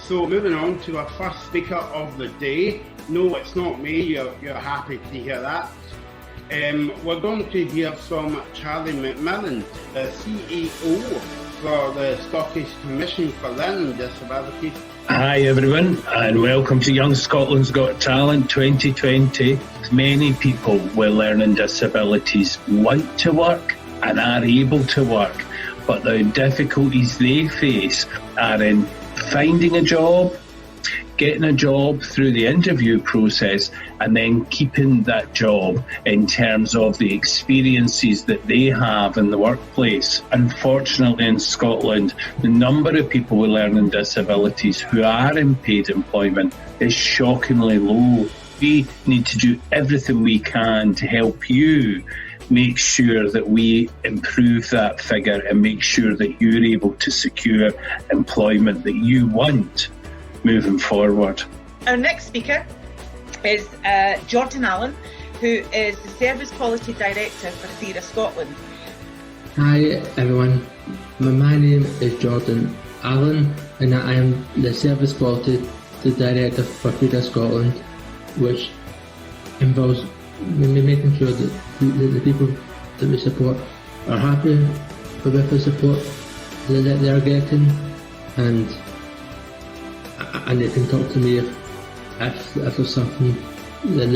So moving on to our first speaker of the day. No, it's not me, you're happy to hear that. We're going to hear from Charlie McMillan, the CEO for the Scottish Commission for Learning Disabilities. Hi everyone, and welcome to Young Scotland's Got Talent 2020. Many people with learning disabilities want to work and are able to work, but the difficulties they face are in finding a job, getting a job through the interview process, and then keeping that job in terms of the experiences that they have in the workplace. Unfortunately, in Scotland, the number of people with learning disabilities who are in paid employment is shockingly low. We need to do everything we can to help you make sure that we improve that figure and make sure that you're able to secure employment that you want moving forward. Our next speaker is Jordan Allen, who is the Service Quality Director for FERA Scotland. Hi everyone, my name is Jordan Allen and I am the Service Quality Director for FERA Scotland, which involves making sure that the people that we support are happy with the support that they are getting, and they can talk to me if there's something that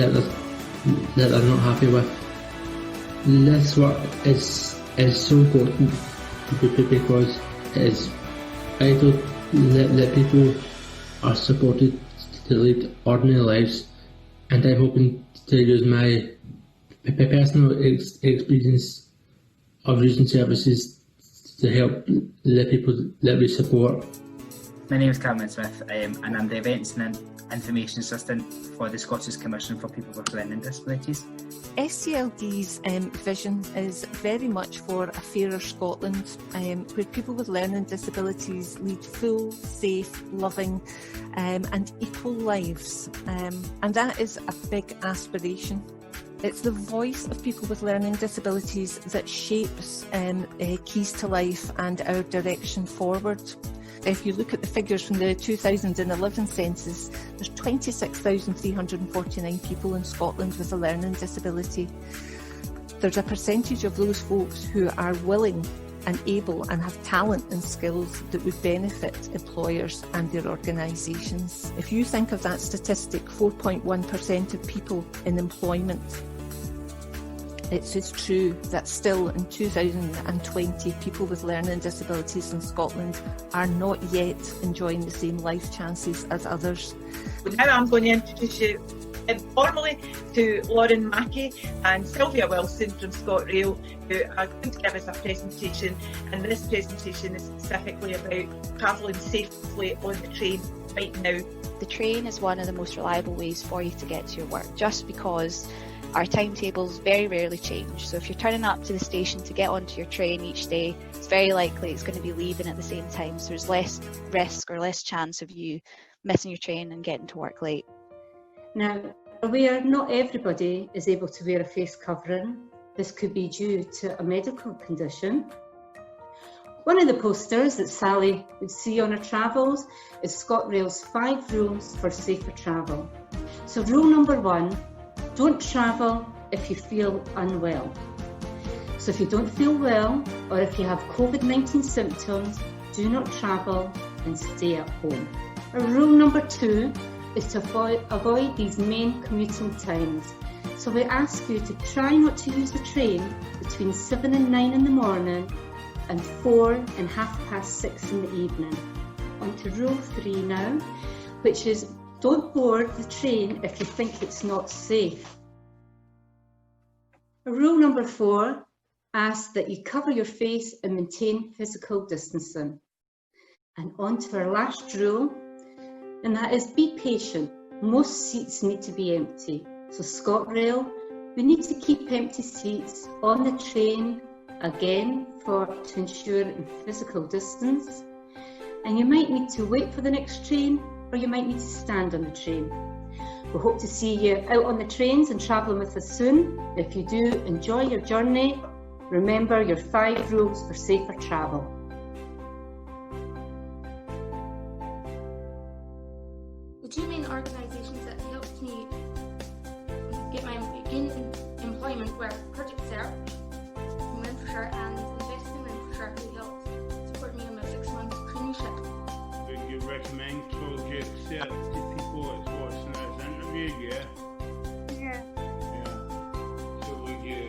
they're not happy with. This work is so important because it is vital that people are supported to lead ordinary lives, and I'm hoping to use my personal experience of using services to help the people that we support. My name is Cameron Smith and I'm the Events and Information Assistant for the Scottish Commission for People with Learning Disabilities. SCLD's vision is very much for a fairer Scotland where people with learning disabilities lead full, safe, loving and equal lives, and that is a big aspiration. It's the voice of people with learning disabilities that shapes Keys to Life and our direction forward. If you look at the figures from the 2011 census, there's 26,349 people in Scotland with a learning disability. There's a percentage of those folks who are willing and able and have talent and skills that would benefit employers and their organisations. If you think of that statistic, 4.1% of people in employment, it's true that still in 2020 people with learning disabilities in Scotland are not yet enjoying the same life chances as others. Now I'm going to introduce you informally to Lauren Mackey and Sylvia Wilson from ScotRail, who are going to give us a presentation, and this presentation is specifically about travelling safely on the train right now. The train is one of the most reliable ways for you to get to your work, just because our timetables very rarely change. So if you're turning up to the station to get onto your train each day, it's very likely it's going to be leaving at the same time. So there's less risk or less chance of you missing your train and getting to work late. Now, aware not everybody is able to wear a face covering. This could be due to a medical condition. One of the posters that Sally would see on her travels is ScotRail's 5 rules for safer travel. So rule number 1, don't travel if you feel unwell. So if you don't feel well, or if you have COVID-19 symptoms, do not travel and stay at home. Rule number 2 is to avoid these main commuting times. So we ask you to try not to use the train between 7 and 9 in the morning and 4 and 6:30 in the evening. On to rule 3 now, which is don't board the train if you think it's not safe. Rule number 4 asks that you cover your face and maintain physical distancing. And on to our last rule, and that is be patient. Most seats need to be empty. So ScotRail, we need to keep empty seats on the train, again, to ensure physical distance. And you might need to wait for the next train, or you might need to stand on the train. We hope to see you out on the trains and travelling with us soon. If you do, enjoy your journey. Remember your 5 rules for safer travel. were Project Search from Renfrewshire and Investing in Renfrewshire, who helped support me in my 6-month traineeship. Would you recommend Project Search to people that's watching this interview? Yeah. So would you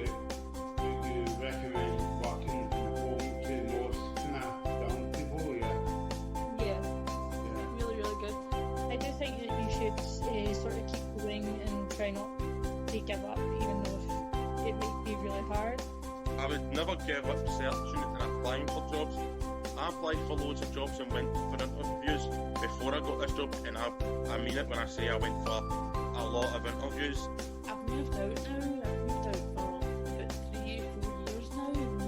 recommend working from home to most young people? Yeah, really, really good. I do think that you should sort of keep going and try not to give up, even though it might be really hard. I would never give up searching and applying for jobs. I applied for loads of jobs and went for interviews before I got this job, and I mean it when I say I went for a lot of interviews. I've moved out now. I've moved out for about 3-4 years now, and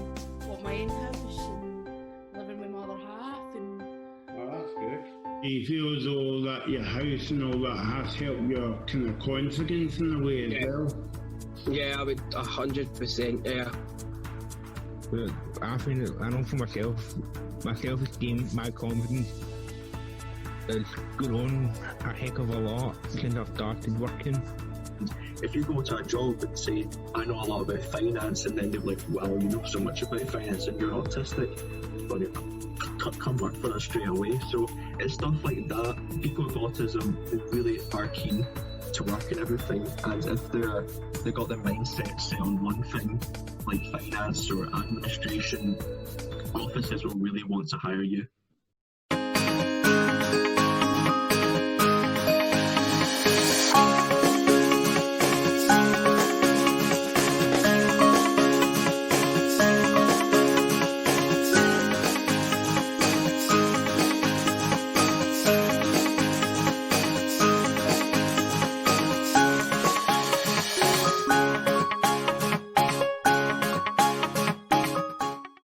got my own house and living with my other half. And Well, that's good. Do you feel as though that your house and all that has helped your kind of confidence in a way as well? Yeah, I would 100%. Yeah. But I know for my self-esteem, my confidence has grown a heck of a lot since I've started working. If you go to a job and say, I know a lot about finance, and then they're like, well, you know so much about finance and you're autistic, but come work for us straight away. So it's stuff like that. People with autism really are keen to work and everything, and if they got their mindset set on one thing, like finance or administration, offices will really want to hire you.